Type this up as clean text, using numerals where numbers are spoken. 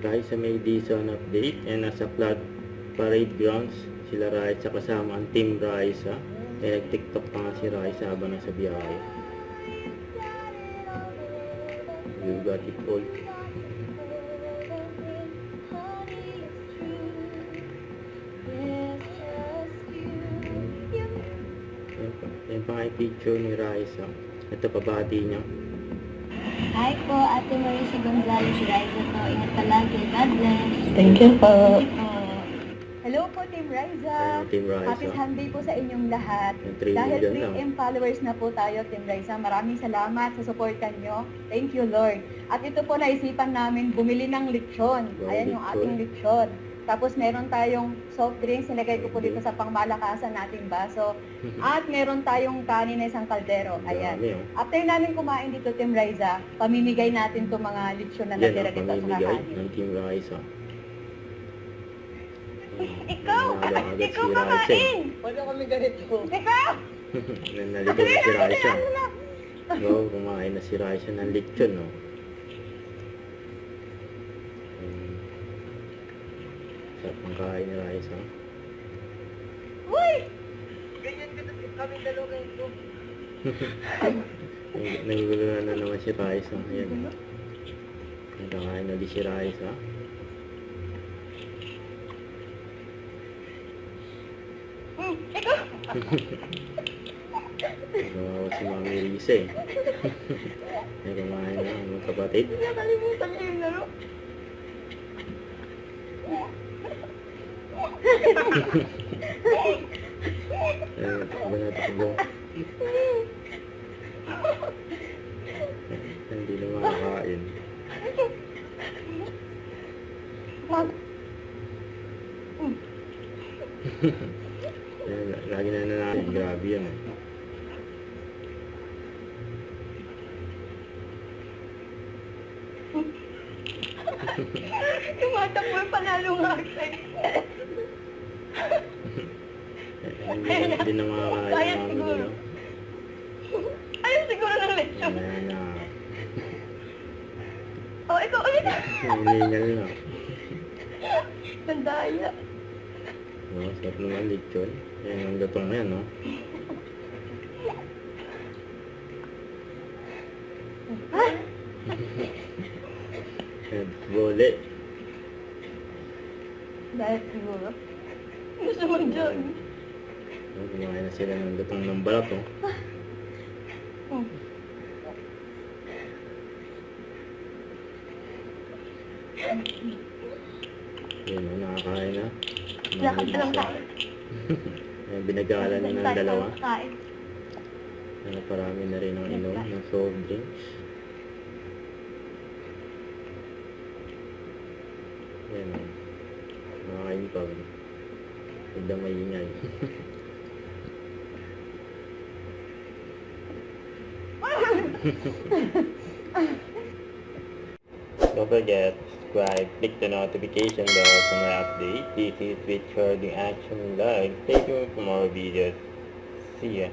Dahil sa may Dizon update and nasa flag parade grounds sila Raisa kasama ang team Raisa. Nag-tiktok pa nga si Raisa habang nasa biyahe. You got it all. Yan pa nga yung picture ni Raisa. Ito pabati niya. Hi po, Ate Marisa Gonzalez, Raisa po. Ingat palagi. God bless. Thank you po. Hello po, Team Raisa. Ayan, Team Raisa. Happy Sunday po sa inyong lahat. Yung 3 Dahil million 3M followers na po tayo, Team Raisa. Maraming salamat sa suportan nyo. Thank you, Lord. At ito po, naisipan namin bumili ng lechon. Wow, Ayan yung lechon. ating lechon. Tapos meron tayong soft drinks, nilagay ko po dito sa pangmalakasan nating baso. At meron tayong kanin na isang kaldero. Ayan. Dami, oh. After namin kumain dito, Team Raisa, pamimigay natin itong mga lechon na Yan natira ang dito sa pamimigay kakanin. ng Team Raisa. Ikaw! Nanalo agad Ikaw si Raisa. kakain! Wala kami ganito. Ikaw! Nanalo na si Raisa. Wow, kumain na si Raisa ng lechon, no? Sarap ang kain ni Raisa. Uy! Ganyan kami dalawa ganito. Nagugulo na naman si Raisa. Ayan. Nagkakain ulit si Raisa. Ikaw! Nagawa si Mami Risa eh. Nagkumain na ang mga kapatid. Nakalimutan niya yung laro. Takbo na takbo. Hindi na makakain. Lagi na nananayin. Grabe yan eh. Tumatakbo yung panalo nga ako. Hindi na makakain. Kaya ng mga siguro. ano. Ayaw siguro ng lechon. Ayan na. Oh, ikaw ulit. Hilingal na. Nandaya. No, sarap naman lechon. Ayan ang gatong na yan, no? Bole. Dahil siguro. Gusto mo dyan. Kumain na sila ng gatong ng balat, oh. Yan, oh, nakakain na. Lakad na lang tayo. Ayan, binagalan na ng dalawa. Kain. Parami na rin ang inom ng soft drinks. Yan, oh. Nakakain pa. Huwag na maingay. Don't forget, subscribe, click the notification bell for my update. This is Twitch Hoarding Action Live. Stay tuned for more videos. See ya.